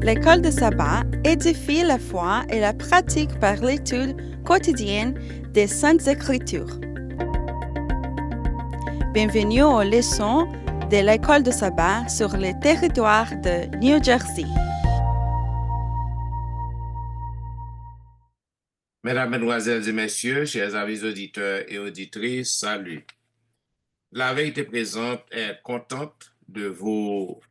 L'école de sabbat édifie la foi et la pratique par l'étude quotidienne des Saintes Écritures. Bienvenue aux leçons de l'école de sabbat sur le territoire de New Jersey. Mesdames, Mesdemoiselles et Messieurs, chers amis auditeurs et auditrices, salut. La vérité présente est contente de vous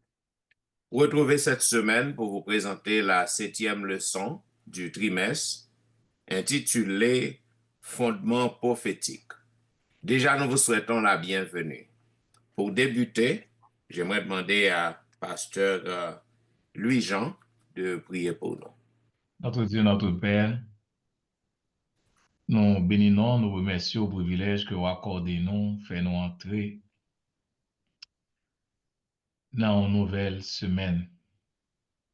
retrouver cette semaine pour vous présenter la 7e leçon du trimestre intitulée Fondements prophétiques. Déjà, nous vous souhaitons la bienvenue. Pour débuter, j'aimerais demander à Pasteur Louis-Jean de prier pour nous. Notre Dieu, notre Père, nous bénissons, nous remercions au privilège que vous accordez nous, fait nous entrer dans une nouvelle semaine.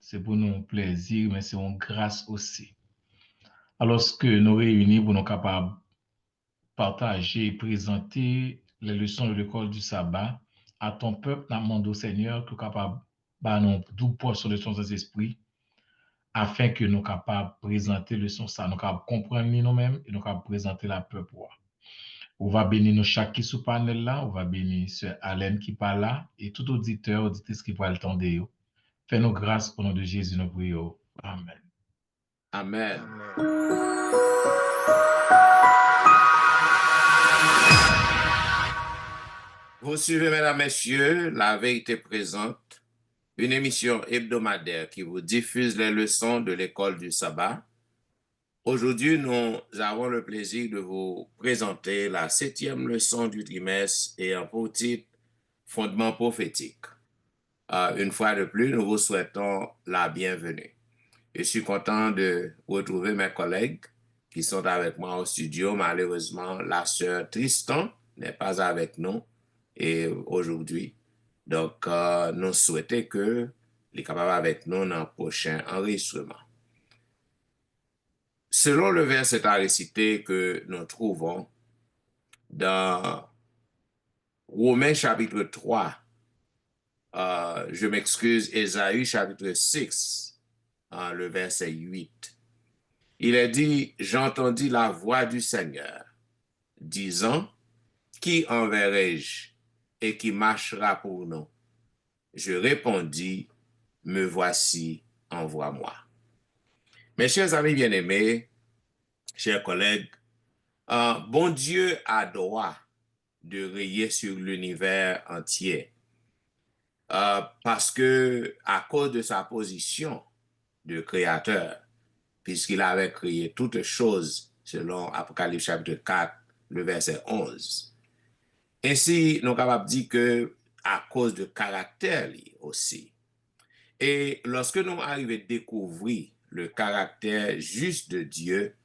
C'est pour nous un plaisir, mais c'est une grâce aussi. Alors que nous réunis pour nous capables de partager et présenter les leçons de l'école du sabbat à ton peuple, dans le monde au Seigneur, que nous capable de nous double portion de son Saint-Esprit, afin que nous capables de présenter le son ça, nous capables de comprendre nous-mêmes et nous capables de présenter la peuple. On va bénir nous chaque qui sous panel là, on va bénir Sœur Alain qui parle là, et tout auditeur, auditrice qui pourra le temps de vous. Fais-nous grâce au nom de Jésus, nous prions. Amen. Amen. Vous suivez, mesdames, messieurs, La Vérité présente, une émission hebdomadaire qui vous diffuse les leçons de l'école du sabbat. Aujourd'hui, nous avons le plaisir de vous présenter la 7e leçon du trimestre et en pour titre Fondements prophétiques. Une fois de plus, nous vous souhaitons la bienvenue. Je suis content de retrouver mes collègues qui sont avec moi au studio. Malheureusement, la sœur Tristan n'est pas avec nous et aujourd'hui. Donc, nous souhaitons que les capables avec nous dans le prochain enregistrement. Selon le verset à réciter que nous trouvons dans Romains chapitre 3, je m'excuse, Ésaïe chapitre 6, le verset 8. Il est dit, j'entendis la voix du Seigneur, disant, qui enverrai-je et qui marchera pour nous? Je répondis, me voici, envoie-moi. Mes chers amis bien-aimés, chers collègues, bon Dieu a droit de rayer sur l'univers entier parce que à cause de sa position de créateur, puisqu'il avait créé toutes choses selon Apocalypse chapitre 4, le verset 11. Ainsi, nous sommes capables de dire que à cause de caractère aussi. Et lorsque nous arrivons à découvrir le caractère juste de Dieu,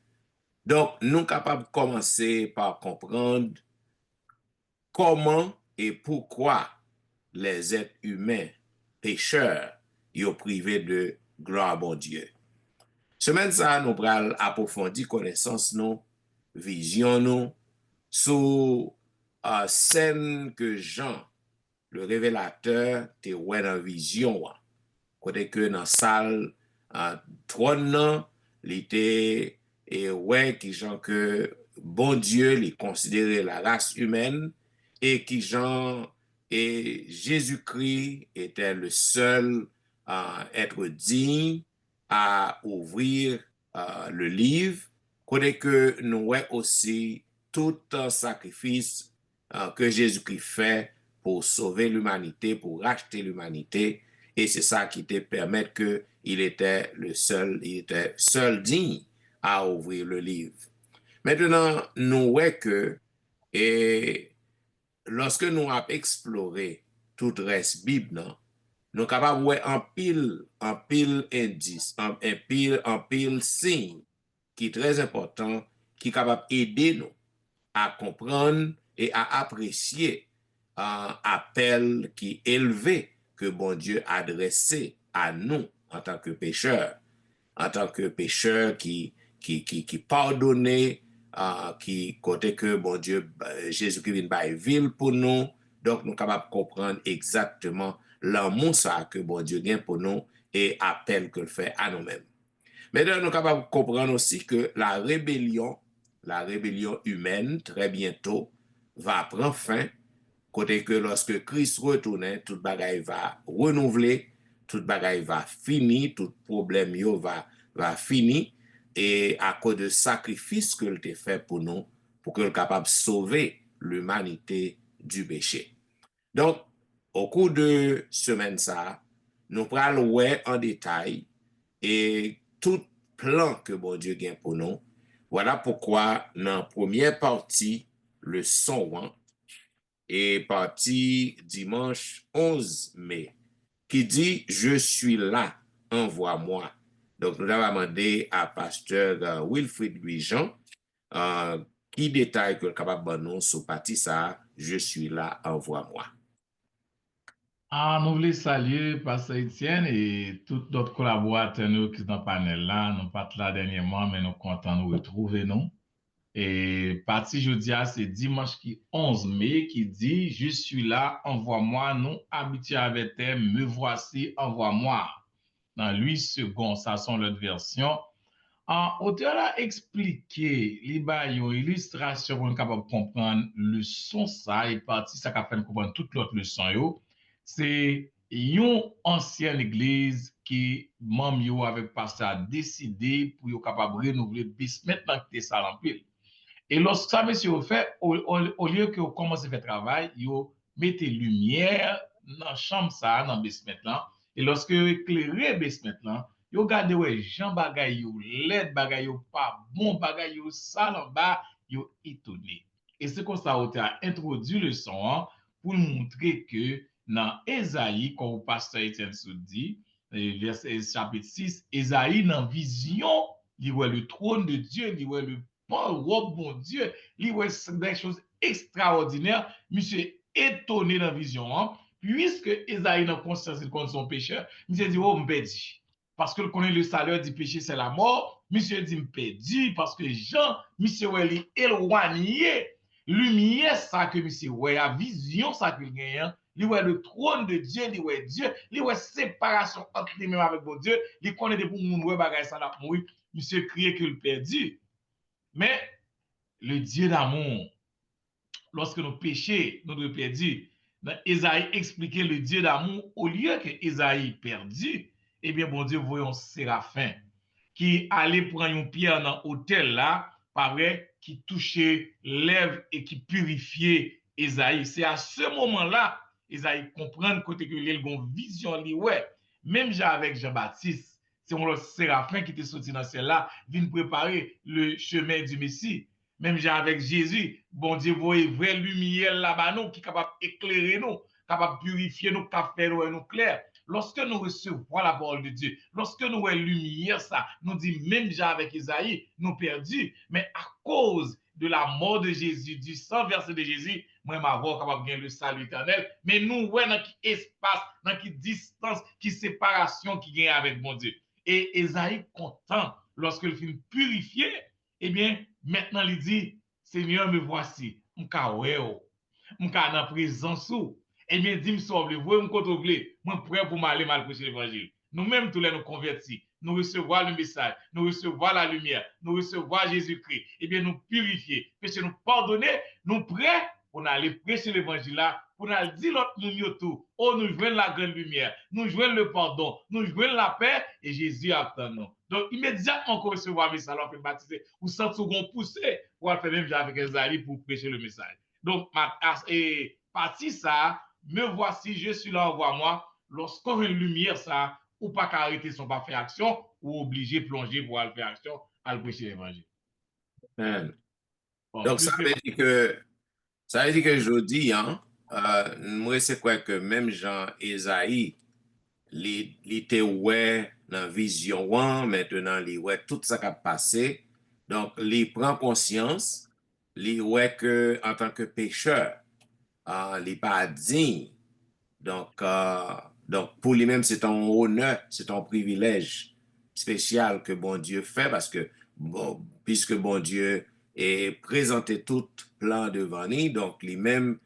donc nous sommes capables de commencer par comprendre comment et pourquoi les êtres humains pécheurs sont privés de gloire à bon Dieu. Semaine ça, nous allons approfondir connaissance nous, vision nous, sur scène que Jean, le révélateur, te ouais dans vision. Côté que dans salle trône, il était et ouais qui Jean que bon Dieu les considérait la race humaine et qui Jean et Jésus-Christ était le seul être digne à ouvrir le livre, côté que nous voyons aussi tout sacrifice que Jésus-Christ fait pour sauver l'humanité, pour racheter l'humanité, et c'est ça qui te permet qu'il était il était seul digne à ouvrir le livre. Maintenant, nous voyons que, et lorsque nous avons exploré tout le reste Bible, nous sommes capables de voir un pile indice, un pile signe qui est très important, qui est capable d'aider nous à comprendre et à apprécier un appel qui est élevé que bon Dieu a adressé à nous en tant que pécheurs qui pardonnait, qui côté que bon Dieu, Jésus-Christ vient par ville pour nous, donc nous sommes capables de comprendre exactement l'amour ça que bon Dieu gagne pour nous et appel que le fait à nous-mêmes. Mais nous sommes capables de comprendre aussi que la rébellion humaine, très bientôt, va prendre fin, côté que lorsque Christ retourne, tout bagaille va renouveler, tout bagaille va finir, tout problème va finir, et à cause de sacrifice que le fait pour nous, pour que le capable de sauver l'humanité du péché. Donc, au cours de semaine ça, nous prenons ouais en détail et tout plan que bon Dieu gagne pour nous. Voilà pourquoi dans la première partie, le 101, et partie dimanche 11 mai, qui dit « Je suis là, envoie-moi ». Donc, nous avons demandé à pasteur Wilfrid Louis-Jean qui détaille que le capable de nous sur partie ça, « Je suis là, envoie-moi ». Nous voulons saluer Pasteur Etienne et tous d'autres collaborateurs nous qui sont dans le panel là. Nous pas là dernièrement, mais nous contents de nous retrouver nous. Et partie jeudi, c'est dimanche qui 11 mai qui dit « Je suis là, envoie-moi, nous habitués avec eux, me voici, envoie-moi ». Dans Louis II, ça sont l'autre version. Auteur a expliqué, il y a une illustration pour nous capable de comprendre le son ça et partie ça qui fait comprendre toute l'autre leçon. C'est une ancienne église qui membre yo avec pasteur a décidé pour yo capable renouveler bis maintenant que ça rempli. Et lorsque ça monsieur fait au lieu que vous commencez à faire travail, yo mettez lumière dans chambre ça dans basement là et lorsque vous éclairez basement là, yo gade ouais Jean bagay yo, LED bagay yo pas bon bagay yo sale en bas, yo étonné. Et c'est comme ça on a introduit le son pour montrer que dans Ésaïe, comme le pasteur Etienne se dit, verset chapitre 6, Ésaïe dans vision, il voit le trône de Dieu, il voit le robe bon Dieu, il voit des choses extraordinaires. Monsieur étonné dans vision, puisque Ésaïe dans conscience de son pécheur, monsieur dit oh m'perdu. Parce que connaît le salaire du péché c'est la mort, monsieur dit m'perdu parce que Jean, monsieur il éloigné lumière ça que monsieur ouais la vision ça qu'il gagne. Il voit le trône de Dieu, il voit Dieu, il voit séparation entre lui-même avec bon Dieu, il connaît des pour moun bagay ça la mourir, monsieur crier que le perdu. Mais le Dieu d'amour, lorsque nous péchons, nous devons perdre. Dans Ésaïe expliquait le Dieu d'amour, au lieu que Ésaïe perdu, eh bien, bon Dieu, voyons Séraphin qui allait prendre une pierre dans l'autel là, pas vrai, qui touchait lèvres et qui purifiait Ésaïe. C'est à ce moment-là, Ésaïe comprend côté que il a une vision, ouais, même avec Jean-Baptiste, c'est le Séraphin qui était sorti dans celle-là, vient préparer le chemin du Messie. Même avec Jésus, bon Dieu, voyez vraie lumière là-bas, nous, qui est capable d'éclairer nous, capable de purifier nous, capable de faire nous clair. Lorsque nous recevons la parole de Dieu, lorsque nous voyons lumière, ça, nous dit même avec Isaïe, nous perdus, mais à cause de la mort de Jésus, du sang versé de Jésus, moi, ma voix capable de gagner le salut éternel, mais nous, ouais, dans quel espace, dans quelle distance, quelle séparation qui gagne avec mon Dieu. Et Isaïe content, lorsque le film purifié, eh bien, maintenant, il dit, Seigneur, me voici, m'ka weo, m'ka dans présence ou. Eh bien, dis-moi, sauve-le, vous m'contrôler, moi, prêt pour m'aller mal prêcher l'évangile. Nous-mêmes, tous les nous convertis, nous recevons le message, nous recevons la lumière, nous recevons Jésus-Christ. Eh bien, nous purifier, péché nous pardonner, nous prêts pour aller prêcher l'évangile là, pour aller dire l'autre monde tout. Oh, nous jouons la grande lumière, nous jouons le pardon, nous jouons la paix, et Jésus attend nous. Donc, immédiatement qu'on recevoir le message, on fait baptiser, ou sans second pousser, pour faire même avec Esaïe pour prêcher le message. Donc, partie ça, me voici, je suis là, envoie-moi. Lorsqu'on a une lumière, ça, ou pas qu'arrêter son pas faire action, ou obligé de plonger pour aller faire action, à le prêcher l'évangile. Bon, donc, ça veut dire que je dis, moi, c'est quoi que même Jean Esaïe, il était ouais dans la vision, maintenant, il ouais tout ça qui a passé. Donc, il prend conscience, il ouais que en tant que pécheur, il n'est pas digne. Donc, pour lui-même, c'est un honneur, c'est un privilège spécial que bon Dieu fait parce que, bon, puisque bon Dieu est présenté tout plan devant lui, donc lui-même,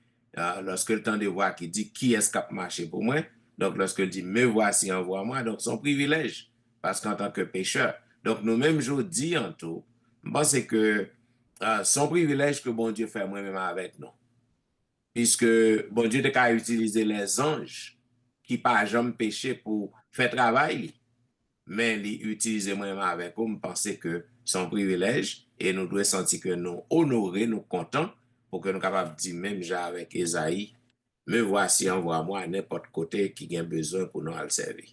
lorsque le temps de voir qui dit qui est-ce qui a marché pour moi, Donc, lorsqu'il dit, me voici, envoie-moi, donc son privilège, parce qu'en tant que pécheur. Donc, nous-mêmes, je dis en tout, je pense que son privilège que bon Dieu fait moi-même avec nous. Puisque bon Dieu a utilisé les anges qui pas jamais péché pour faire travail, mais il utilise moi-même avec nous, je pense que son privilège, et nous devons sentir que nous honorer, nous contents, pour que nous soyons capables de dire, même genre avec Esaïe, me voici, envoie-moi à n'importe côté qui a besoin pour nous le servir.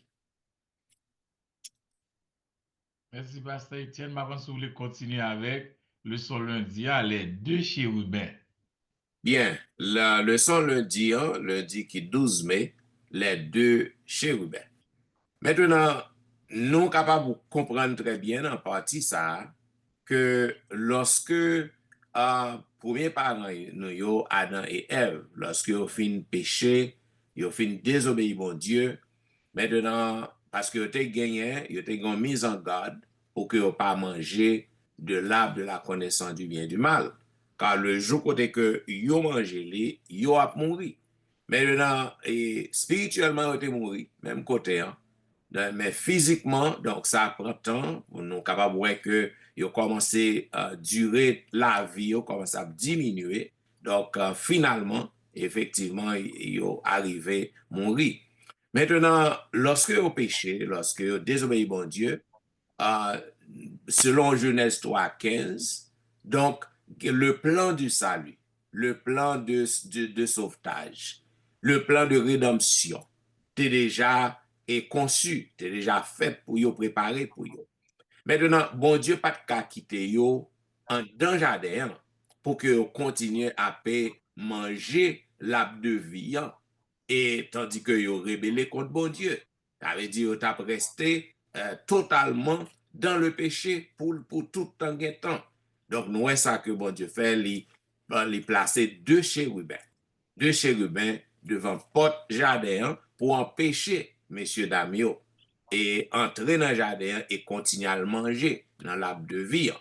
Merci, Pasteur Etienne. Maintenant, si vous voulez continuer avec le son lundi, les deux chérubins. Bien, la leçon lundi qui 12 mai, les deux chérubins. Maintenant, nous sommes capables de comprendre très bien en partie ça, que lorsque premier parent, nous, Adam et Ève, lorsque ils ont fin péché, ils ont fin désobéir mon Dieu, maintenant, parce que ils ont gagné, ils ont mis en garde pour qu'ils n'ont pas mangé de l'arbre de la connaissance du bien et du mal. Car le jour côté que ils ont mangé, ils ont mouru. Maintenant, et spirituellement, ils ont mouru, même côté, hein. Mais physiquement, donc ça prend temps, nous sommes capables de voir que ils ont commencé à durer la vie, ils ont commencé à diminuer. Donc finalement, effectivement, ils ont arrivé à mourir. Maintenant, lorsque ils ont péché, lorsque ils ont désobéi bon Dieu, euh, selon Genèse 3:15, donc le plan du salut, le plan de sauvetage, le plan de rédemption, t'es déjà conçu, t'es déjà fait pour yo, préparé pour yo. Maintenant, bon Dieu pas de cas quitter yo en dans jardin pour que yo continue à manger l'arbre de vie et tandis que yo rébellé contre bon Dieu. Ça veut dire yo t'a resté totalement dans le péché pour tout temps et temps. Donc, nous, c'est ça que bon Dieu fait, il placer deux chérubins devant porte jardin pour empêcher messieurs Damio et entrer dans le jardin et continuer à le manger dans l'arbre de vie.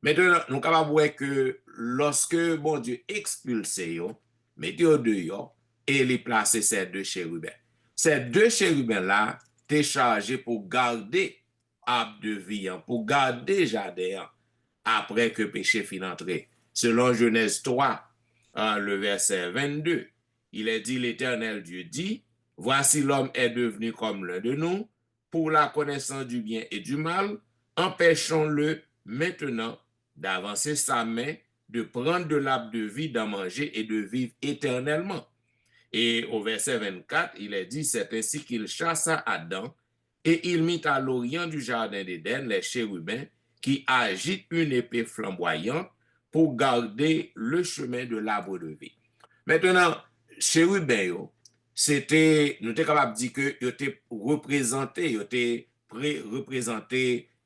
Maintenant, nous sommes capables de voir que lorsque bon Dieu expulse yo, mettez au dehors et les placer ces deux chérubins. Ces deux chérubins-là, t'es chargé pour garder l'arbre de vie, pour garder jardin après que péché fin entré. Selon Genèse 3, le verset 22, il est dit, l'Éternel Dieu dit, voici l'homme est devenu comme l'un de nous, pour la connaissance du bien et du mal, empêchons-le maintenant d'avancer sa main, de prendre de l'arbre de vie, d'en manger et de vivre éternellement. Et au verset 24, il est dit, c'est ainsi qu'il chassa Adam et il mit à l'orient du jardin d'Éden les chérubins qui agitent une épée flamboyante pour garder le chemin de l'arbre de vie. Maintenant, chérubins, c'était, nous sommes capables de dire que ils étaient représentés,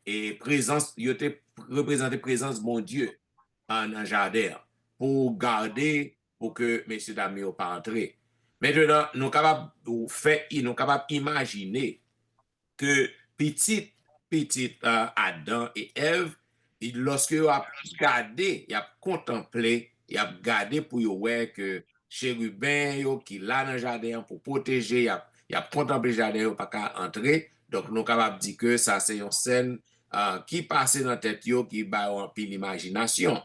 et présence, ils étaient représentés présence de mon Dieu en un jardin pour garder, pour que messieurs dames ne pas entrer. Maintenant, nous sommes capables de faire, nous sommes capables d'imaginer que petit Adam et Ève, lorsque ils ont gardé, ils ont contemplé, ils ont gardé pour voir que chérubin qui là dans le jardin pour protéger, ils ont contemplé le jardin pour pas entrer. Donc, nous sommes capables de dire que ça, c'est une scène qui passe dans la tête, qui bat en pile l'imagination.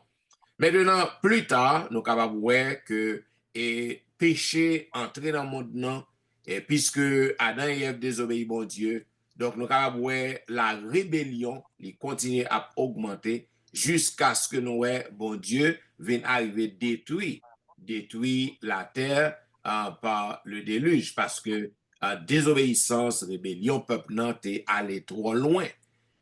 Maintenant, plus tard, nous sommes capables de voir que péché entrer dans le monde, non, et puisque Adam et Ève désobéissent bon Dieu, donc nous sommes capables de voir la rébellion, qui continue à augmenter jusqu'à ce que nous voyons bon Dieu vienne arriver détruire la terre par le déluge, parce que désobéissance, rébellion, peuple nantais allé trop loin.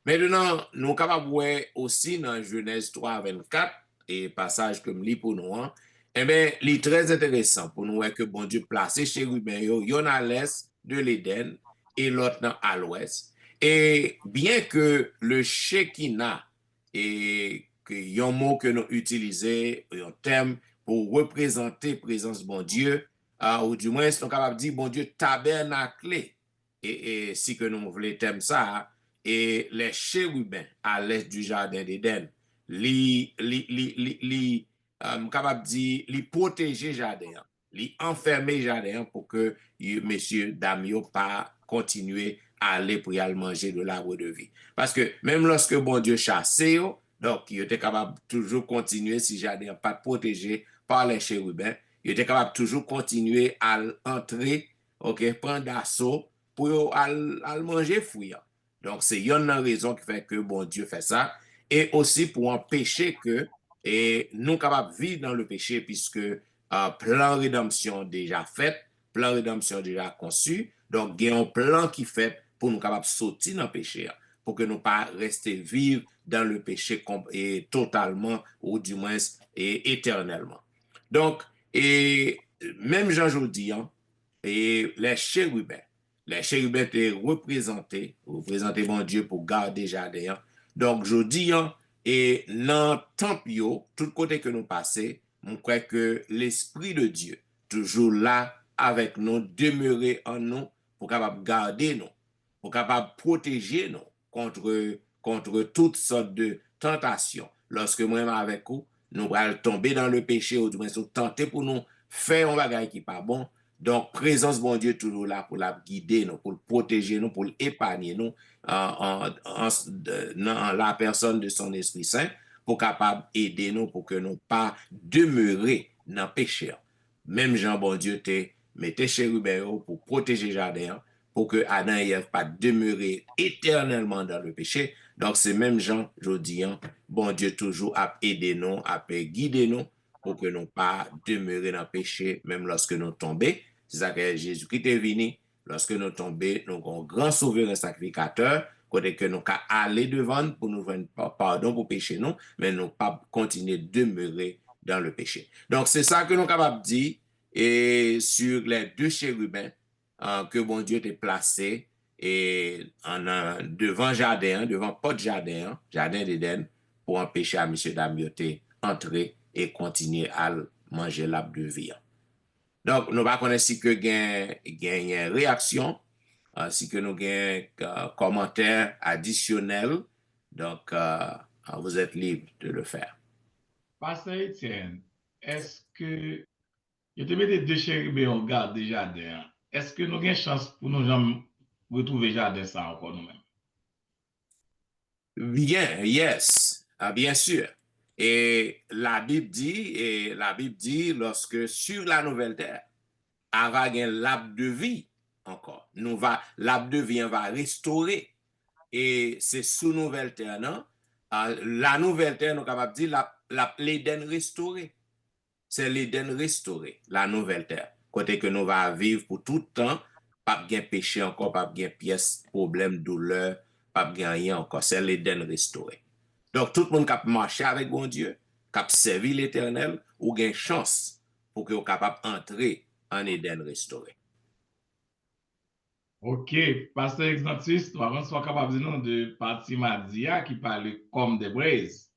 Maintenant, nous sommes capables de voir aussi dans Genèse 3:24, et passage que je lis pour nous, eh bien, il est très intéressant pour nous voir que bon Dieu placé chérubins, il y en a à l'est de l'Éden et l'autre à l'ouest. Et bien que le Shekinah est un mot que nous utilisons, un terme pour représenter la présence de bon Dieu, ou du moins, nous sommes capables de dire bon Dieu tabernaclé. Et si que nous voulons thème ça, et les chérubins à l'est du jardin d'Éden, capable de dire, li protéger jardin, li enfermer jardin pour que monsieur Damio pas continuer à aller pour y aller manger de l'arbre de vie. Parce que même lorsque bon Dieu chassait, donc il était capable de toujours continuer si jardin pas protégé par les chérubins, il était capable de toujours continuer à entrer, ok, prendre d'assaut pour aller manger fruit. Donc c'est une raison qui fait que bon Dieu fait ça et aussi pour empêcher que et nous capables de vivre dans le péché puisque plan rédemption déjà fait, plan rédemption déjà conçu, donc il y a un plan qui fait pour nous capables de sortir dans le péché, pour que nous pas rester vivre dans le péché et totalement ou du moins et éternellement. Donc, et même Jean Jodi, et les chérubins étaient représentés mon Dieu pour garder le jardin. Donc, je dis, et dans le temple, tout côté que nous passons, on croit que l'Esprit de Dieu, toujours là avec nous, demeurer en nous, pour capable garder nous, pour capable protéger nous contre toutes sortes de tentations. Lorsque moi-même avec vous, nous allons tomber dans le péché, ou du moins tenter pour nous faire un bagage qui n'est pas bon. Donc, présence bon Dieu toujours là pour la guider nous, pour le protéger nous, pour l'épargner nous dans la personne de son Esprit Saint, pour capable aider nous, pour que nous pas demeurer dans le péché. Même Jean bon Dieu te mettait chérubin pour protéger le jardin, pour que Adam et Ève pas demeurer éternellement dans le péché. Donc, c'est même Jean, je dis, bon Dieu toujours a aidé nous, a guidé nous, pour que nous pas demeurer dans le péché, même lorsque nous tombons. C'est ça que Jésus-Christ est venu. Lorsque nous tombons, nous avons un grand sauveur et sacrificateur, côté que nous pouvons aller devant pour nous faire pardon pour péché, nous, mais nous pas continuer de demeurer dans le péché. Donc, c'est ça que nous sommes capables de dire et sur les deux chérubins que bon Dieu t'a placé et devant jardin, devant porte jardin, jardin d'Éden, pour empêcher à M. Damioté entrer et continuer à manger l'arbre de vie. Donc, nous ne connaissons si que une réaction, si que nous avons un commentaire additionnel. Donc, vous êtes libre de le faire. Pasteur Etienne, est-ce que je te mets deux chérubins en garde des jardins? Est-ce que nous avons une chance pour nous retrouver jardin ça encore nous-mêmes? Bien, yes, bien sûr. Et la Bible dit, lorsque sur la nouvelle terre, aura un l'arbre de vie encore. L'arbre de vie va restaurer. Et c'est sous nouvelle terre, non? La nouvelle terre, nous sommes capables de dire l'Éden restauré. C'est l'Éden restauré, la nouvelle terre. Côté que nous va vivre pour tout le temps, pas de péché encore, pas de pièce, problème, douleur, pas de rien encore. C'est l'Éden restauré. Donc, tout le monde qui a marché avec bon Dieu, qui a servi l'Éternel, ou gain chance pour que vous capable d'entrer en Éden restauré. Ok, Pasteur Exantus, avant soit capable de partir Madia qui parle comme des braises.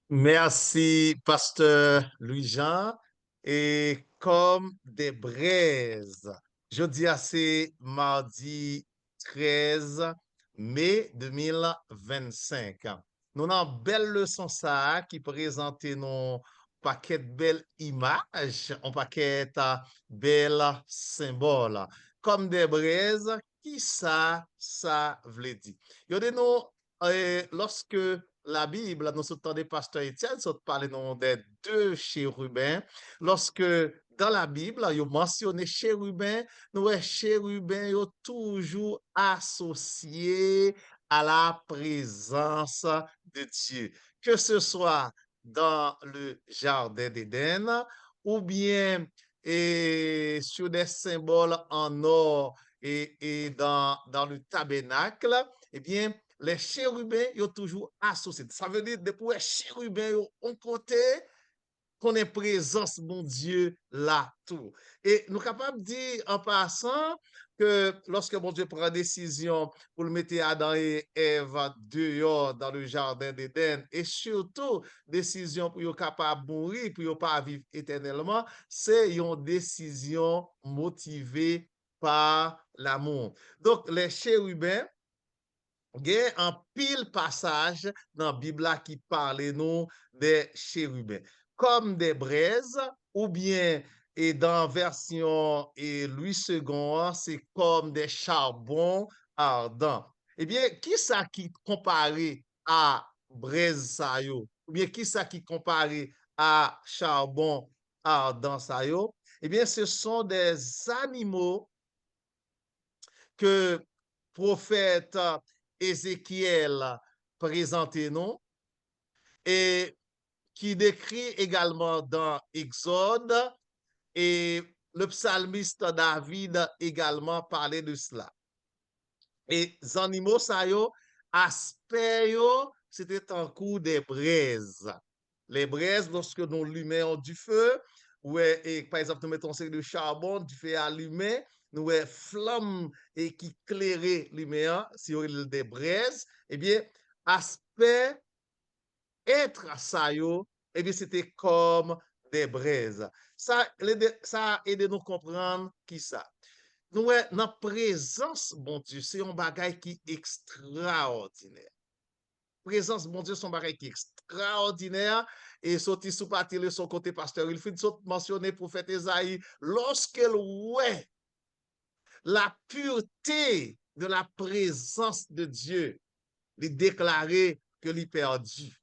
Merci, Pasteur Louis-Jean. Et comme des braises, je dis c'est mardi 13 mai 2025. Nous avons une belle leçon ça qui présente nos paquet de belles images, un paquet de belles symboles. Comme des braises, qui ça veut dire? Il y a nous, lorsque la Bible, nous sommes des pasteurs Étienne, nous parlons des deux chérubins. Lorsque dans la Bible, il mentionné chérubins, nous chérubins sont toujours associés à la présence de Dieu. Que ce soit dans le jardin d'Éden ou bien sur des symboles en or et dans le tabernacle, eh bien, les chérubins sont toujours associés. Ça veut dire depuis les chérubins ont côté qu'on est présence mon Dieu là tout. Et nous sommes capables de dire en passant que lorsque mon Dieu prend décision pour le mettre Adam et Ève dehors dans le jardin d'Éden et surtout décision pour être capable de mourir, pour ne pas vivre éternellement, c'est une décision motivée par l'amour. Donc les chérubins, il y a un pile passage dans la Bible qui parle nous des chérubins comme des braises ou bien et dans version Louis II, c'est comme des charbons ardents. Eh bien, qui ça qui comparé à braise sa yo? Ou bien qui ça qui comparé à charbon ardent sa yo? Eh bien, ce sont des animaux que prophète Ézéchiel présentait nous et qui décrit également dans Exode et le psalmiste David également parlait de cela. Et les animaux, ça yo, aspect yo, c'était un coup des braises. Les braises, lorsque nous allumons du feu, et par exemple, nous mettons un série de charbon, du feu allumé, nous avons flamme et qui clairait lumière, si on a des braises, eh bien, aspect être ça yo, eh bien, c'était comme des braises. Ça a aidé nous comprendre qui ça. Nous, dans la présence, bon Dieu, c'est un bagage qui est extraordinaire. Présence, bon Dieu, c'est un bagage qui est extraordinaire. Et sorti sous parti de son côté, pasteur, il faut mentionner prophète Esaïe, lorsqu'elle ouais la pureté de la présence de Dieu, il déclarait que l'y perdu.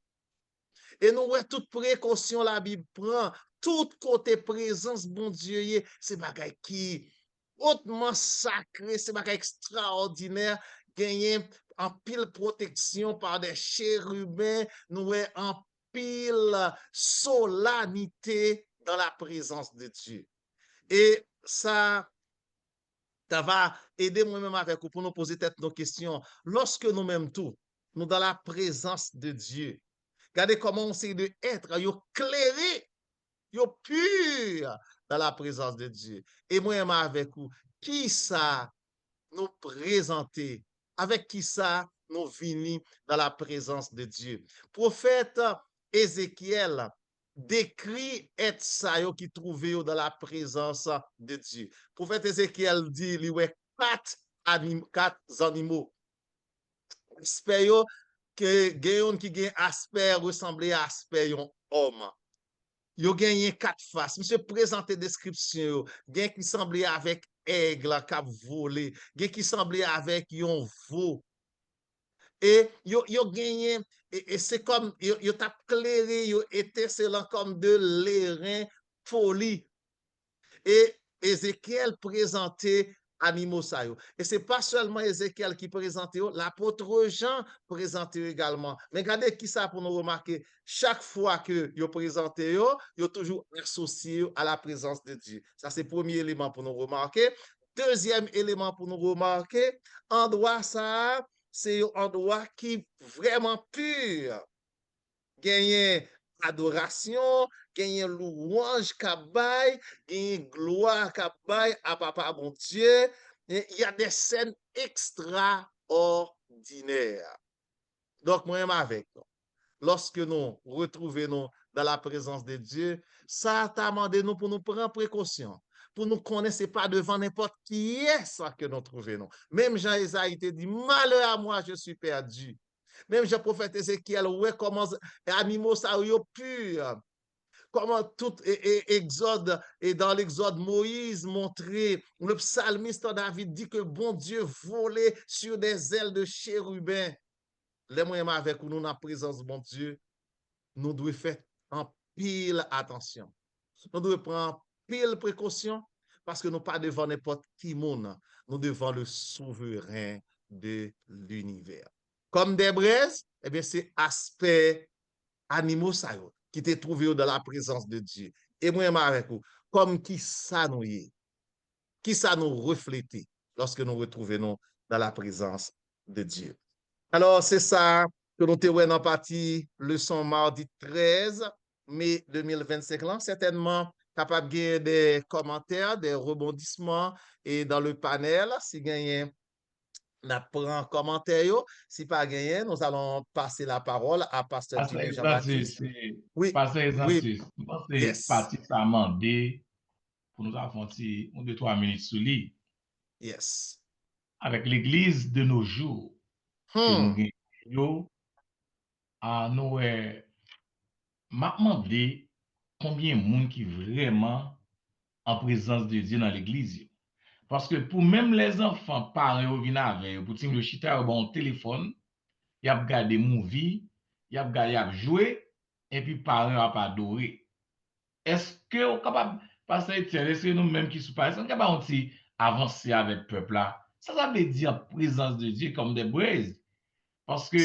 Et nous, ouais, toute précaution la Bible prend, tout côté présence, bon Dieu, c'est bagay qui hautement sacré, c'est bagay extraordinaire, gagné en pile protection par des chérubins, nous ouais, en pile solennité dans la présence de Dieu. Et ça va aider moi-même avec vous pour nous poser peut-être nos questions. Lorsque nous-mêmes tout, nous dans la présence de Dieu, regardez comment on sait de être, yo clairé, yo pur dans la présence de Dieu. Et moi-même avec vous, qui ça nous présenter, avec qui ça nous venir dans la présence de Dieu. Prophète Ézéchiel décrit être ça yo qui trouvait dans la présence de Dieu. Prophète Ézéchiel dit, il y a quatre animaux. Aspect yo, que gayon qui gagne aspect ressemblé à aspect yon homme. Yo gagné quatre faces. Monsieur présenté description, gen qui semblait avec aigle qui a volé, gen qui semblait avec yon veau. Et yo gagné, et c'est comme, yo t'a clairé, yo étincelant comme de l'airain poli. Et Ézéchiel présentait animaux ça yo. Et c'est pas seulement Ézéchiel qui présentait, l'apôtre Jean présentait également. Mais regardez qui ça pour nous remarquer, chaque fois que yo présenté yo toujours associé à la présence de Dieu. Ça c'est le premier élément pour nous remarquer. Deuxième élément pour nous remarquer, endroit ça, c'est un endroit qui vraiment pur. Gagné adoration, gagné louange kabay, gagné gloire kabay à papa bon Dieu. Il y a des scènes extraordinaires. Donc, moi-même avec nous, lorsque nous retrouvons dans la présence de Dieu, ça t'a demandé nous pour nous prendre précaution, pour nous connaître pas devant n'importe qui est ça que nous trouvons. Même Jean-Esaïe te dit, malheur à moi, je suis perdu. Même Jean-Prophète Ézéchiel, ouais, comment les animaux ça yo pur. Comment tout Exode, et dans l'Exode, Moïse montrait, le psalmiste David dit que bon Dieu volait sur des ailes de chérubins. Les moyens avec nous, dans la présence de bon Dieu, nous devons faire en pile attention. Nous devons prendre pile précaution parce que nous pas devant n'importe qui monde, nous devant le souverain de l'univers. Comme des braises, eh bien, c'est aspect animaux ça qui te trouvé dans la présence de Dieu. Et moi, avec vous, comme qui ça nous est, qui ça nous reflète lorsque nous retrouvons dans la présence de Dieu. Alors, c'est ça que nous te en partie leçon mardi 13 mai 2025 là, certainement capable de des commentaires, des rebondissements et dans le panel, si gagnez n'apprend commentaire. Si pas gagné, nous allons passer la parole à Pasteur Tibou Jean-Baptiste. Oui, Pasteur Exantus, oui. c'est parti ça mandé pour nous avoir 2-3 minutes sous lui. Yes. Avec l'église de nos jours, que nous gagnons, nous m'a demandé combien de monde qui vraiment en présence de Dieu dans l'église. Parce que pour même les enfants, parents, viennent avec, pour le chita, bon téléphone, ils ont regardé movie, ils ont regardé, ils ont joué, et puis parents ont adoré. Est-ce que vous êtes capable, parce que c'est nous-mêmes qui sommes pas, est-ce qu'on est capable d'avancer avec le peuple là? Ça veut dire en présence de Dieu comme des braises. Parce que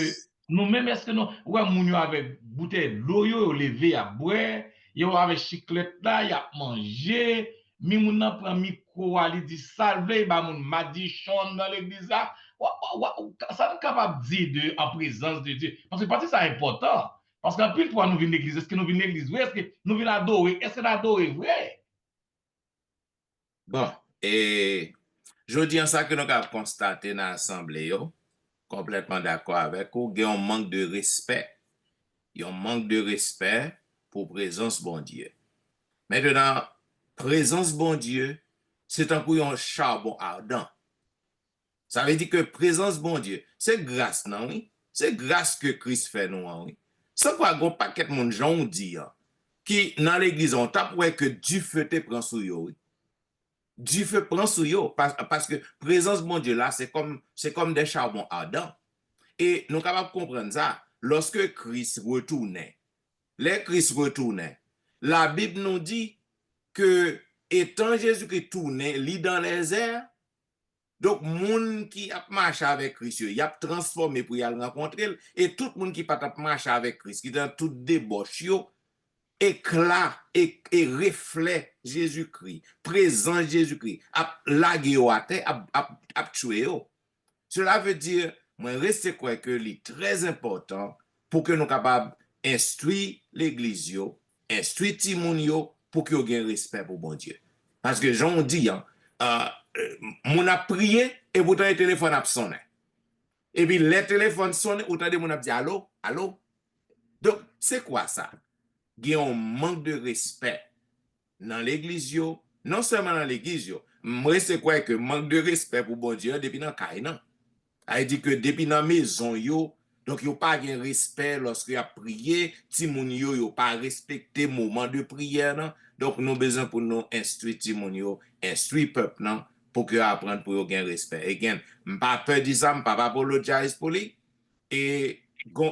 nous-mêmes, est-ce que nous, ouais, moun yo avec bouteille d'eau, yo levé à boire, yo avec chiclette là, y a mangé, mi moun nan prend micro, ali dit salve, ba moun madichon dans l'église là. Ça nous capable dire de, en présence de Dieu. Parce que parce que c'est important. Parce qu'en pile fois nous venons l'église, est-ce que nous venons l'église vrai? Est-ce que nous venons adorer? Est-ce que nous adorons vrai? Bon, et je dis en ça que nous avons constaté dans l'Assemblée, complètement d'accord avec vous, il y a un manque de respect. Il y a un manque de respect pour présence bon Dieu. Maintenant, présence bon Dieu, c'est un coup un charbon ardent. Ça veut dire que présence bon Dieu, c'est grâce, non, oui? C'est grâce que Christ fait nous, oui? Sans quoi, il y a un paquet de monde, j'en dis, qui dans l'église, on tape que du feu te prend sur eux, oui? Du feu prend sur eux, parce que présence bon Dieu là, c'est comme des charbons ardents. Et nous sommes capables de comprendre ça. Lorsque Christ retournait, la Bible nous dit que étant Jésus-Christ tournait, lit dans les airs, donc moun qui a marché avec Christ, il a transformé pour y aller rencontrer, et tout le monde qui a marché avec Christ, qui est dans toute débauche, éclat et reflet Jésus-Christ, présent Jésus-Christ, a lagué à terre, a tué. Cela veut dire, moi, reste quoi que c'est très important pour que nous soyons capables d'instruire l'église, instruire Timoun, pour que nous ayons respect pour bon Dieu. Parce que j'en dis, mon a prié et pourtant le téléphone a sonné. Et puis le téléphone sonne, autant de mon a dit allô, allô. Donc, c'est quoi ça? Il y a un manque de respect dans l'église, non seulement dans l'église, moi, c'est quoi que manque de respect pour bon Dieu depuis dans le cas, non? Il dit que depuis dans la maison, donc il n'y a pas de respect lorsque il a prié, Timoun yo pas respecté le moment de prière, non? Donc nous avons besoin pour nous instruire Timoun instruire le peuple, non? Pour que apprendre pour gagner respect. Et bien, je ne pas peur de ça, je ne pas apologiser pour lui. Et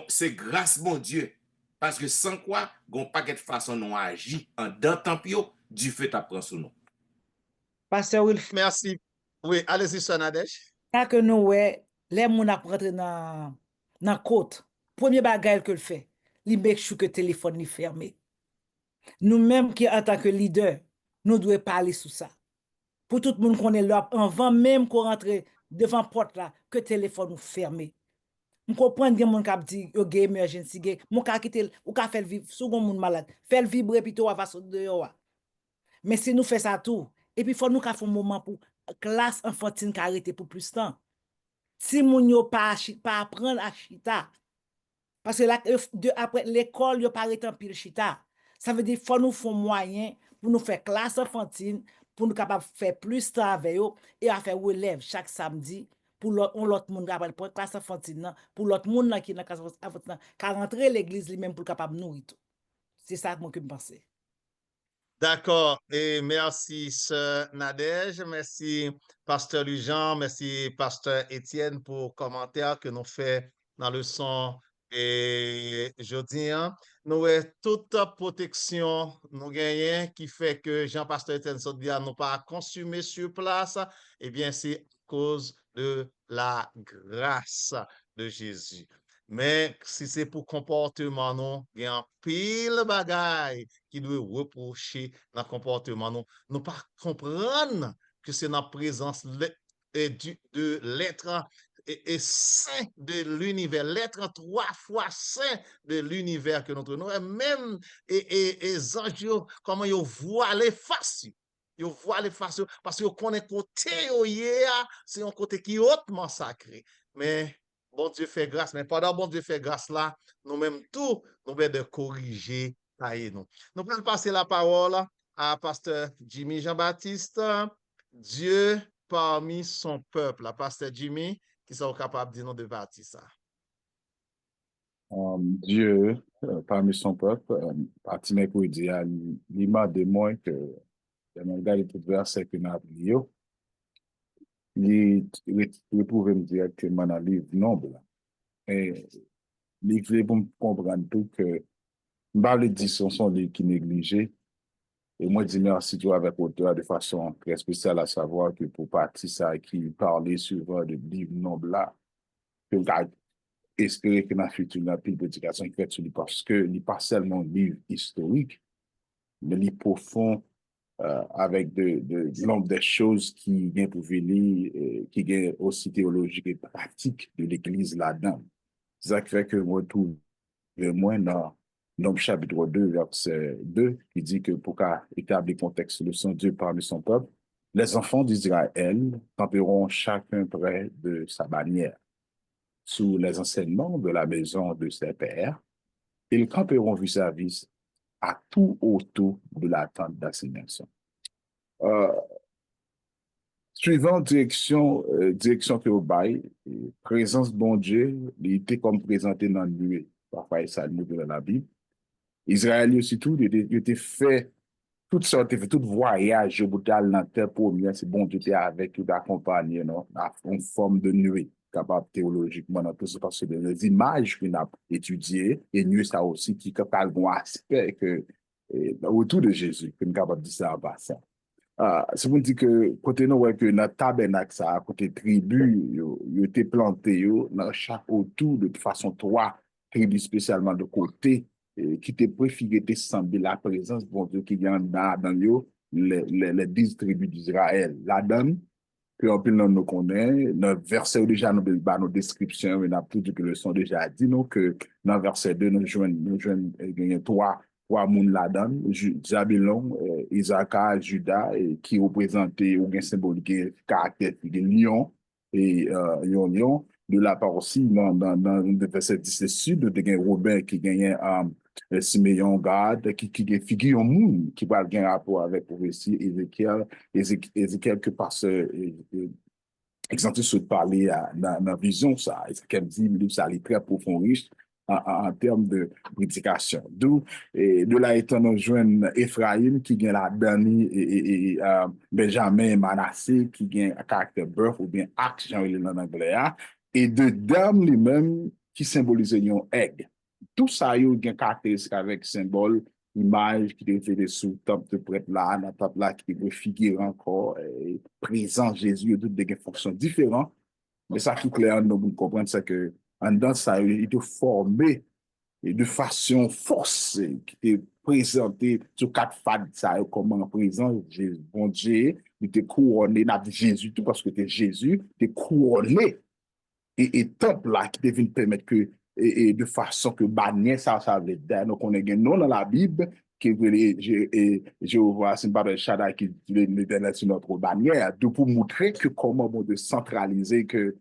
c'est grâce mon Dieu. Parce que sans quoi, il n'y a pas de façon nous agir en d'un temps du fait apprendre sur nous. Pasteur Wilf, merci. Oui, allez-y, Sonadèche. Quand que nous, ouais, les gens qui rentrent dans la côte, premier bagage que le fait, il make sure que le téléphone est fermé. Nous-mêmes qui, en tant que leader, nous devons parler sur ça. Pour tout le monde qu'on est là, avant même qu'on rentre devant la porte là, que le téléphone est fermé. Je comprends que mon cap dit yo game emergency game mon ka quitter ou ka faire vivre second monde malade faire vibrer puis toi va dehors. Mais si nous fait ça tout et puis faut nous ka faire un moment pour classe enfantine ka arrêter pour plus temps. Si moun yo pas apprendre à chita parce que là après l'école yo pas arrêter en pile chita. Ça veut dire faut nous faire moyen pour nous faire classe enfantine pour nous capable faire plus temps avec eux et à faire relève chaque samedi. Pour l'autre monde capable pour classe enfantine pour l'autre monde qui dans classe enfantine ka rentrer l'église lui-même pour capable nourrir tout. C'est ça que moi que me penser. D'accord. Et merci, Sœur Nadège. Merci, Pasteur Lujan. Merci, Pasteur Étienne, pour commentaires que nous fait dans le son. Et jeudi, nous avons toute protection, nous gagnons, qui fait que Jean-Pasteur Étienne Sodia nous pas consumé sur place. Eh bien, c'est cause de la grâce de Jésus. Mais si c'est pour comportement, non, il y a un pile bagaille qui doit reprocher dans le comportement, non. Nous pas comprendre que c'est dans la présence de l'être et saint de l'univers, l'être 3 fois saint de l'univers que nous trouvons. Même et anges, comment ils voient les faces. Ils voient les faces parce qu'ils connaissent côté c'est un côté qui est hautement sacré. Mais bon Dieu fait grâce, mais pendant bon Dieu fait grâce là, nous-mêmes tout, nous devons de corriger, tailler nous. Nous allons passer la parole à Pasteur Jimmy Jean-Baptiste, Dieu parmi son peuple. La Pasteur Jimmy, qui sont capables de dire nous de partir ça. Dieu parmi son peuple, parti mercredi à l'image de moi que Regarde tout verset que nous avons lu, il retrouve directement dans le livre Nombre. Et il faut pour comprendre tout que les éditions sont les qui négligés. Et moi, je dis merci toi avec auteur de façon très spéciale, à savoir que pour partie ça qui parlait souvent de livre Nombre là, que vous espérer que dans le futur, la publication qui fait sur lui, parce que il n'est pas seulement un livre historique, mais il est profond avec de nombre de choses qui viennent pour venir, qui viennent aussi théologiques et pratiques de l'Église là-dedans. C'est ça qui fait que moi, tout moins dans Nombre chapitre 2, verset 2, qui dit que pour établir le contexte de son Dieu parmi son peuple, les enfants d'Israël camperont chacun près de sa bannière, sous les enseignements de la maison de ses pères. Ils camperont vis-à-vis à tout autour de la tente d'assignation. Suivant direction que au bail, présence bon Dieu, il était comme présenté dans le nuée. Parfois, ça nous dans la Bible. Israël aussi tout, il était fait toutes sortes, fait tout voyage au bout de la terre pour mieux, c'est bon Dieu était avec, il accompagné, non, en forme de nuée, capable théologiquement, dans tout ça, parce que les images qu'on a étudiées, et nuée ça aussi, qui a le bon aspect que, autour de Jésus, qu'on est capable de dire ça en passant. C'est pour dire que côté nous ouais que notre tabernacle ça côté tribu yo était planté dans chaque autour de façon trois tribus spécialement de côté qui te préféré te sembler la présence bon Dieu qui vient dans yo les 10 tribus d'Israël là-dedans que en plus nous connaît dans verset déjà nous nos descriptions mais n'a tout que le son déjà dit nous que dans verset 2 nous joignent trois moun là-dedans, Zabulon, Isaac, Juda, qui représentait ou bien symbolique caractère de lion et lion. De la part aussi, dans le verset 10 sud, de gen Robin qui gagnait Simeon, Gad, qui figure un moun qui va avoir un rapport avec le récit Ézéchiel que par ce exemple se parler dans la vision, ça, Ézéchiel dit, le livre, ça est très profond, riche, en termes de prédication. D'où, de là étant nous joignons Ephraim qui gagne la Dani et Benjamin Manassé qui gagne un caractère bœuf ou bien axe, Jean-Élie en anglais, et de dames lui-même qui symbolisent un aigle. Tout ça, il y a une caractéristique avec symbole, image qui est fait sous top de prêtre là, dans top là qui peut figurer encore, présent Jésus, toutes des fonctions différentes. Mais ça qui est clair, nous comprenons, c'est que en dedans, ça a été formé de façon forcée, qui était présenté sur quatre fades, ça a comme présent, bon Dieu, il était couronné, n'a dit Jésus, tout parce que c'était Jésus, il était couronné. Et temple là, qui devait permettre que, et de façon que bannière, ça veut dire, donc on est non dans la Bible, qui Jéhovah, c'est pas le Shaddai qui dit l'éternel sur notre bannière, de pour montrer que comment on de centraliser que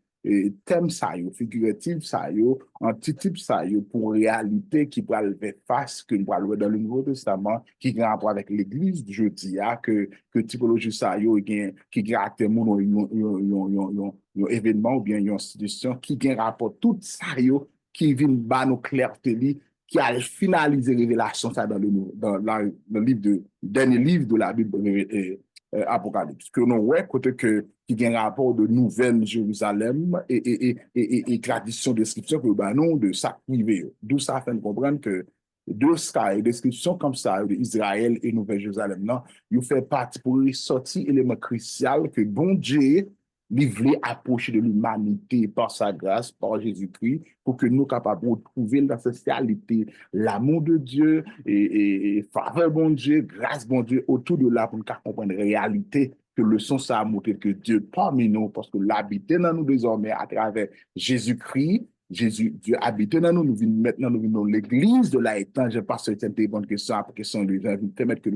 thème ça yo, figuratif ça yo, antitype ça yo, pour réalité qui va lever face, que nous allons dans le Nouveau Testament, qui a rapport avec l'Église du jeudi, que typologie ça yo, qui a tellement un événement ou bien une institution, qui a rapport tout ça yo, qui vient bas nos clartés, qui a finalisé révélation ça dans le livre dernier livre de la Bible Apocalypse. Que nous voyons côté que qui a un rapport de Nouvelle Jérusalem et tradition de scripture que bah non de ça privé. D'où ça fait comprendre que deux sky descriptions comme ça d'Israël et Nouvelle Jérusalem là, il fait partie pour sortir élément crucial que bon Dieu voulait approcher de l'humanité par sa grâce, par Jésus-Christ, pour que nous capables de retrouver la socialité, l'amour de Dieu et faveur bon Dieu, grâce bon Dieu autour de là pour nous comprendre la réalité que le son ça a montré que Dieu parmi nous, parce que l'habiter dans nous désormais à travers Jésus-Christ, Dieu habite dans nous, nous venons maintenant, nous venons l'église de la étang, je passe cette bonne question, après question de permettre que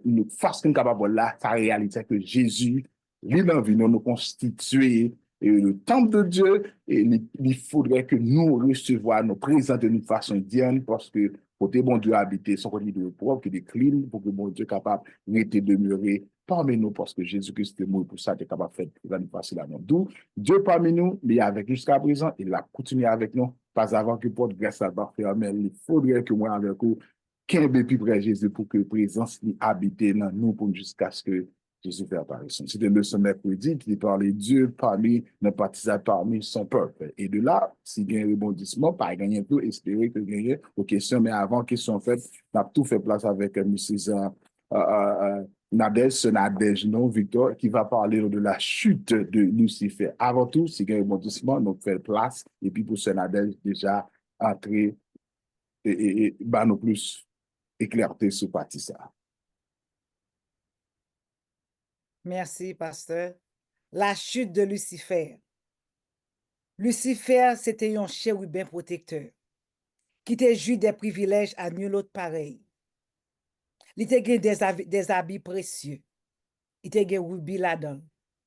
nous fassions capable là, sa réalité que Jésus lui nous constituer le temple de Dieu et il faudrait que nous recevions, nous présenter d'une façon digne parce que pour que bon Dieu habiter son côté de propre, qui est clean, pour que bon Dieu capable de demeurer parmi nous parce que Jésus-Christ est mort pour ça, il est capable de faire une facile à nous. D'où Dieu parmi nous, il est avec jusqu'à présent, il a continué avec nous, pas avant que porte grâce à fermer. Il faudrait que moi avec vous, qu'un plus près Jésus pour que présence y habite dans nous pour jusqu'à ce que Jésus fait apparition. C'était le leçon mercredi qui parlait Dieu parmi, nos partisans parmi son peuple. Et de là, si il y a un rebondissement, pas gagner tout, espérer que gagner aux questions, mais avant question faite, on a tout fait place avec M. Nadège, ce Nadège, non, Victor, qui va parler de la chute de Lucifer. Avant tout, si il y a un rebondissement, on fait place, et puis pour ce Nadège, déjà entrer et bah, nous plus éclairter ce parti ça. Merci, pasteur. La chute de Lucifer. Lucifer, c'était un chérubin protecteur qui te joui des privilèges à nul autre pareil. Il te gagne des habits précieux. Il te gagne rubis là-dedans,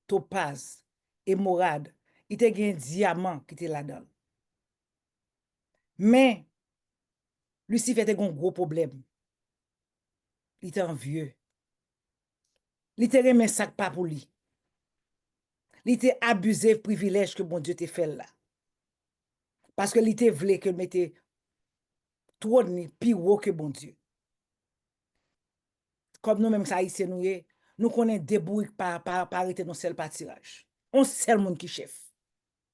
topaz, émeraude. Il te gagne diamant qui te là-dedans. Mais, Lucifer te un gros problème. Il était envieux. Il te remet sac pas pour lui. Il était abusé privilège que bon Dieu te fait là. Parce que il était voulu que mette trop de plus haut que bon Dieu. Comme nous-mêmes, ça ici, nous connaissons des bruits par arrêter nos seul tirage. On seul monde qui chef.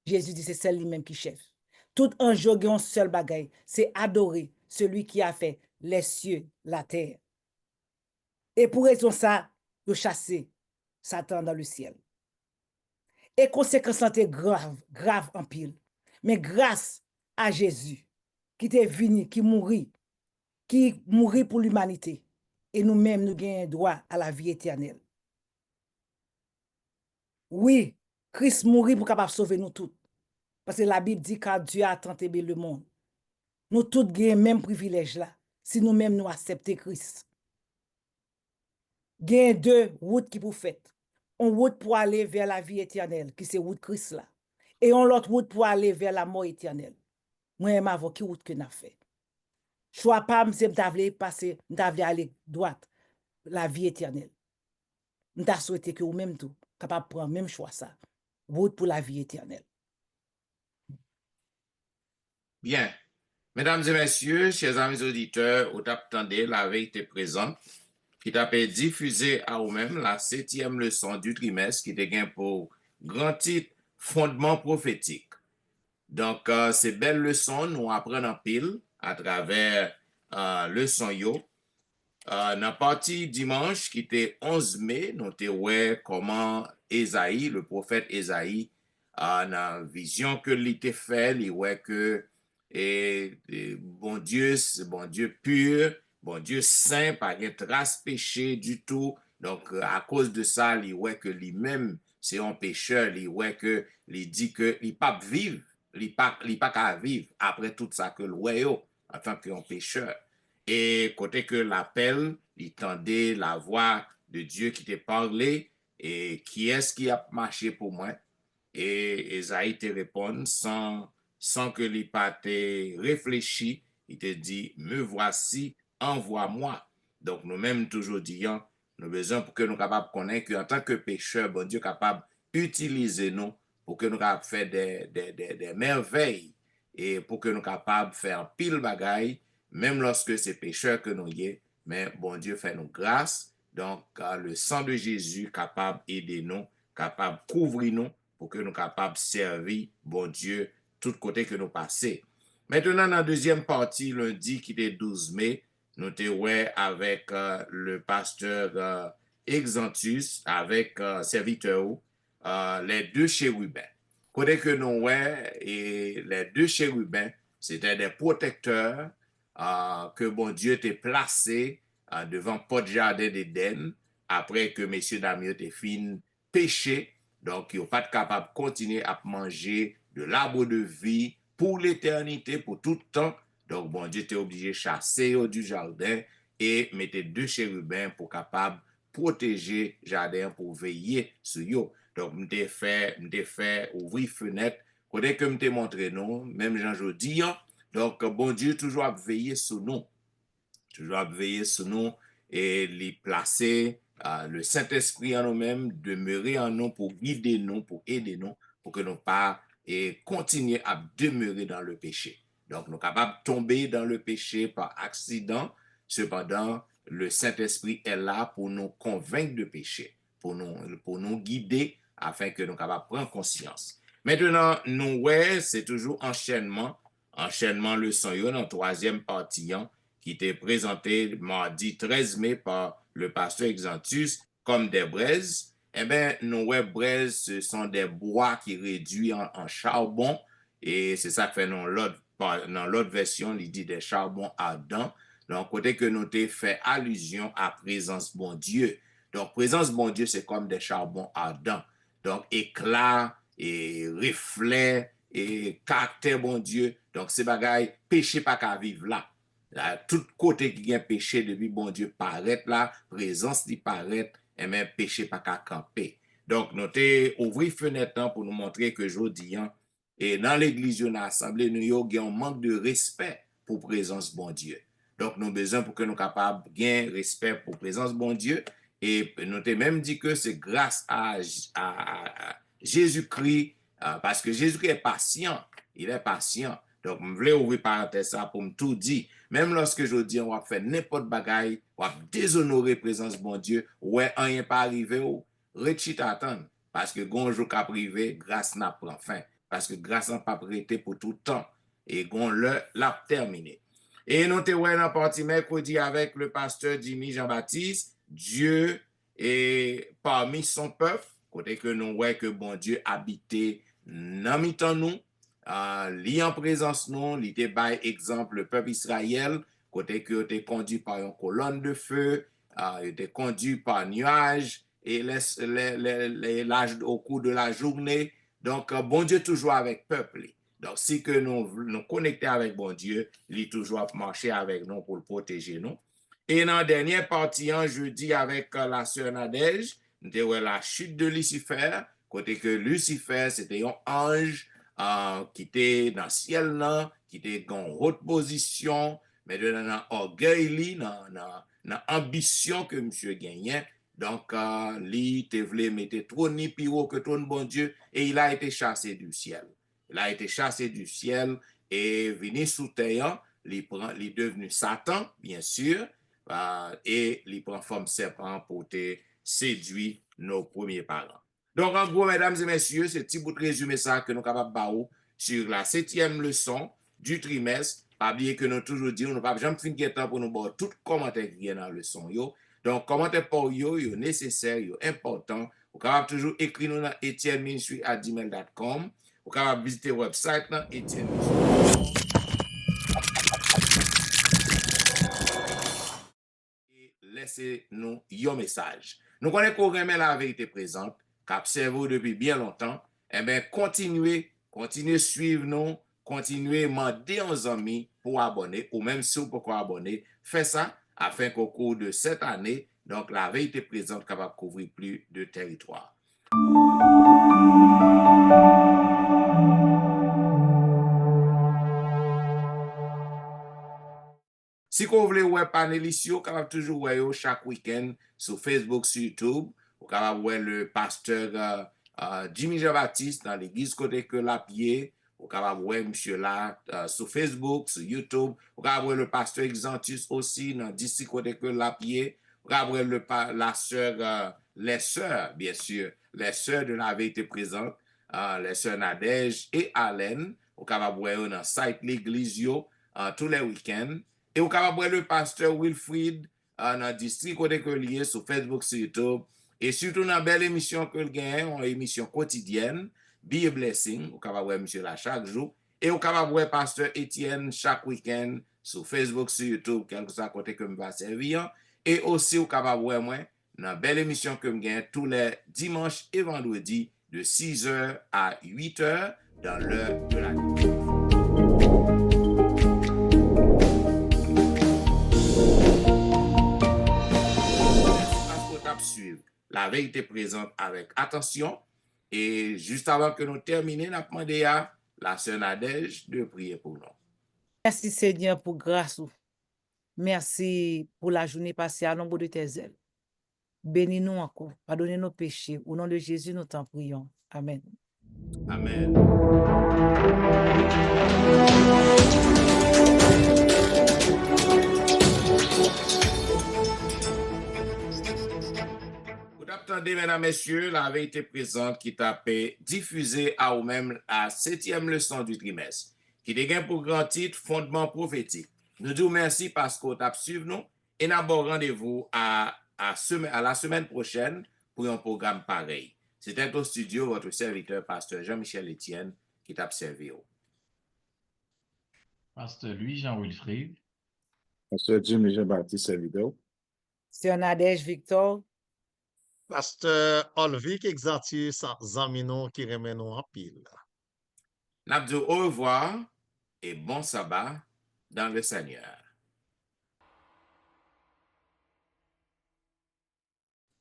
Jésus dit c'est celle lui-même qui chef. Tout un jour, un seul bagaille, c'est adorer celui qui a fait les cieux, la terre. Et pour raison ça, de chasser Satan dans le ciel. Et conséquence était grave en pile. Mais grâce à Jésus, qui est venu, qui mourit pour l'humanité, et nous-mêmes, nous avons droit à la vie éternelle. Oui, Christ mourit pour capable sauver nous tous. Parce que la Bible dit que Dieu a tant aimé le monde. Nous tous avons le même privilège là, si nous-mêmes nous acceptons Christ. Il y a deux routes qui pour faire. Une route pour aller vers la vie éternelle, qui c'est route Christ là. Et une autre route pour aller vers la mort éternelle. Moi, je m'avoue qui route que nous fait. Choix pas, je m'avais passer, m'avais aller droite, la vie éternelle. M'ta souhaité que vous même tout capable prendre même choix ça. Route pour la vie éternelle. Bien. Mesdames et messieurs, chers amis auditeurs, vous attendez la vérité présente qui t'a diffusé à vous-même la 7e leçon du trimestre qui te pour grand titre fondement prophétique. Donc, ces belles leçons, nous apprenons en pile à travers leçon yo. Dans la partie dimanche qui était 11 mai, nous avons comment Esaïe, le prophète Esaïe, dans la vision que l'était fait, il voit que bon Dieu pur, bon Dieu saint, pas de trace péché du tout. Donc, à cause de ça, il voit que lui-même, c'est un pécheur, il voit que, il dit que il pas vivre, il pas qu'à vivre après tout ça que le voit en tant qu'un pécheur. Et côté que l'appel, il tendait la voix de Dieu qui te parlait, et qui est-ce qui a marché pour moi? Et Esaïe te répond sans que l'il pas te réfléchi, il te dit, me voici, envoie-moi. Donc nous-mêmes toujours disons, nous avons besoin pour que nous capables de connaître qu'en tant que pécheurs, bon Dieu capable d'utiliser nous pour que nous capables de faire des merveilles et pour que nous capables de faire pile bagaille, même lorsque c'est pécheur que nous y est, mais bon Dieu fait nous grâce. Donc le sang de Jésus capable d'aider nous, capable de couvrir nous pour que nous capables de servir bon Dieu tout côté que nous passons. Maintenant, dans la deuxième partie, lundi qui est 12 mai, nous étions avec le pasteur Exantus, avec serviteur, les deux chérubins. Côté que nous et les deux chérubins, c'était des protecteurs que bon Dieu t'a placé devant porte jardin d'Éden après que messieurs dames aient fini péché. Donc, ils n'ont pas capable de continuer à manger de l'arbre de vie pour l'éternité, pour tout le temps. Donc, bon Dieu était obligé de chasser du jardin et mettre deux chérubins pour capable protéger le jardin, pour veiller sur eux. Donc, m'te fait ouvrir fenêtre. Côté que m'te montré nous, même Jean-Jodi, donc, bon Dieu toujours a veillé sur nous. Toujours à veiller sur nous et les placer le Saint-Esprit en nous-mêmes, demeurer en nous pour guider nous, pour aider nous, pour que nous pas et continuer à demeurer dans le péché. Donc, nous sommes capables de tomber dans le péché par accident, Cependant, le Saint-Esprit est là pour nous convaincre de péché, pour nous guider afin que nous capables prendre conscience. Maintenant, nous, c'est toujours enchaînement leçon yo dans troisième partie qui était présenté mardi 13 mai par le pasteur Exantus comme des braises. Eh bien, nos braises, ce sont des bois qui réduits en charbon et c'est ça que fait dans l'autre version, il dit des charbons ardents. Donc, côté que nous avons fait allusion à présence bon Dieu. Donc, présence bon Dieu, c'est comme des charbons ardents. Donc, éclat et reflet et caractère bon Dieu. Donc, c'est bagaille, péché pas qu'à vivre là. Tout côté qui a péché depuis bon Dieu paraît là, présence qui paraît, et même péché pas qu'à camper. Donc, nous avons ouvert fenêtre pour nous montrer que aujourd'hui, et dans l'église, dans l'assemblée, nous avons un manque de respect pour présence bon Dieu. Donc, nous avons besoin pour que nous soyons capables de gagner respect pour présence bon Dieu. Et nous avons même dit que c'est grâce à Jésus-Christ, parce que Jésus-Christ est patient. Il est patient. Donc, je voulais ouvrir parenthèse ça pour me tout dire. Même lorsque je dis, on va faire n'importe bagaille, on va déshonorer présence bon Dieu, ouais, rien pas arrivé, rechit attendre. Parce que gonjou ka privé, grâce n'a prend fin. Parce que grâce n'a pas prêté pour tout temps. Et gon l'a terminé. Et nous te ouais dans partie mercredi avec le pasteur Jimmy Jean-Baptiste, Dieu est parmi son peuple, côté que nous ouais que bon Dieu habitait dans mi-temps nous, li en présence nous, li te by exemple le peuple Israël, côté que était conduit par une colonne de feu, était conduit par nuage et l'âge au cours de la journée. Donc bon Dieu toujours avec peuple. Donc si que nous connecter avec bon Dieu, il toujours marcher avec nous pour le protéger nous. Et dans la dernière partie, jeudi avec la sœur Nadège, nous avons la chute de Lucifer, côté que Lucifer, c'était un ange qui était dans le ciel, là, qui était en haute position, mais dans l'orgueil, dans l'ambition que monsieur gagnait. Donc, lui, il voulait mettre trop ni plus haut que ton bon Dieu, et il a été chassé du ciel. Il a été chassé du ciel et venu sous terre, il est devenu Satan, bien sûr, et il prend forme serpent pour te séduire nos premiers parents. Donc, en gros, mesdames et messieurs, c'est petit bout de résumé ça que nous sommes capables de faire sur la 7e leçon du trimestre. Pas oublier que nous toujours dit, nous ne pouvons jamais finir temps pour nous voir tout commentaire qui est dans la leçon. Donc, commentaire pour yo nécessaire, yo important. Vous pouvez toujours écrire nous dans etienneministry@gmail.com. Vous pouvez visiter le website dans Etienne Ministry. Et laissez-nous un message. Nous connaissons qu'on remet la vérité présente, qu'observons depuis bien longtemps. Eh bien, continuez à suivre nous, continuez à demander aux amis pour abonner, ou même si vous ne pouvez pas abonner, faites ça afin qu'au cours de cette année, donc la vérité présente capable de couvrir plus de territoire. Si vous voulez voir panélistes, vous pouvez toujours voir chaque week-end sur Facebook, sur YouTube. Vous pouvez voir le pasteur Jimmy Jean-Baptiste dans l'église côté que la pied. Vous pouvez voir monsieur là sur Facebook, sur YouTube. Vous pouvez voir le pasteur Exantus aussi dans le district côté que la pied. Vous pouvez voir la sœur, les sœurs, bien sûr, les sœurs de la vérité présente, les sœurs Nadège et Alain. Vous pouvez voir dans le site l'église tous les week-ends. Et vous pouvez voir le pasteur Wilfried dans le district côté que lié sur Facebook, sur YouTube. Et surtout dans la belle émission que le gagne, une émission quotidienne, Be a Blessing. Vous pouvez voir monsieur là chaque jour. Et vous pouvez voir pasteur Etienne chaque week-end sur Facebook, sur YouTube, quel que soit côté que je vais servir. Et aussi, vous pouvez voir moi dans la belle émission que je gagne tous les dimanches et vendredis de 6h à 8h dans l'heure de la nuit. Suivre la vérité présente avec attention. Et juste avant que nous terminions, nous avons demandé à la sœur Nadège de prier pour nous. Merci Seigneur pour grâce. Merci pour la journée passée à l'ombre de tes ailes. Bénis-nous encore. Pardonnez nos péchés. Au nom de Jésus, nous t'en prions. Amen. Amen. rappelez, mesdames, messieurs, la vérité présente qui t'a diffusé à ou même la 7e leçon du trimestre, qui dégaine pour grand titre Fondement prophétique. Nous disons merci parce qu'on t'a suivi nous et nous avons rendez-vous à la semaine prochaine pour un programme pareil. C'était au studio votre serviteur, pasteur Jean-Michel Etienne, qui t'a servi. Pasteur Louis-Jean Wilfrid. Pasteur Jimmy Jean-Baptiste Serviteur. Sœur Nadège Victor. Pasteur Olvic Exantius Zamino qui remet nous en pile. Nous disons au revoir et bon sabbat dans le Seigneur.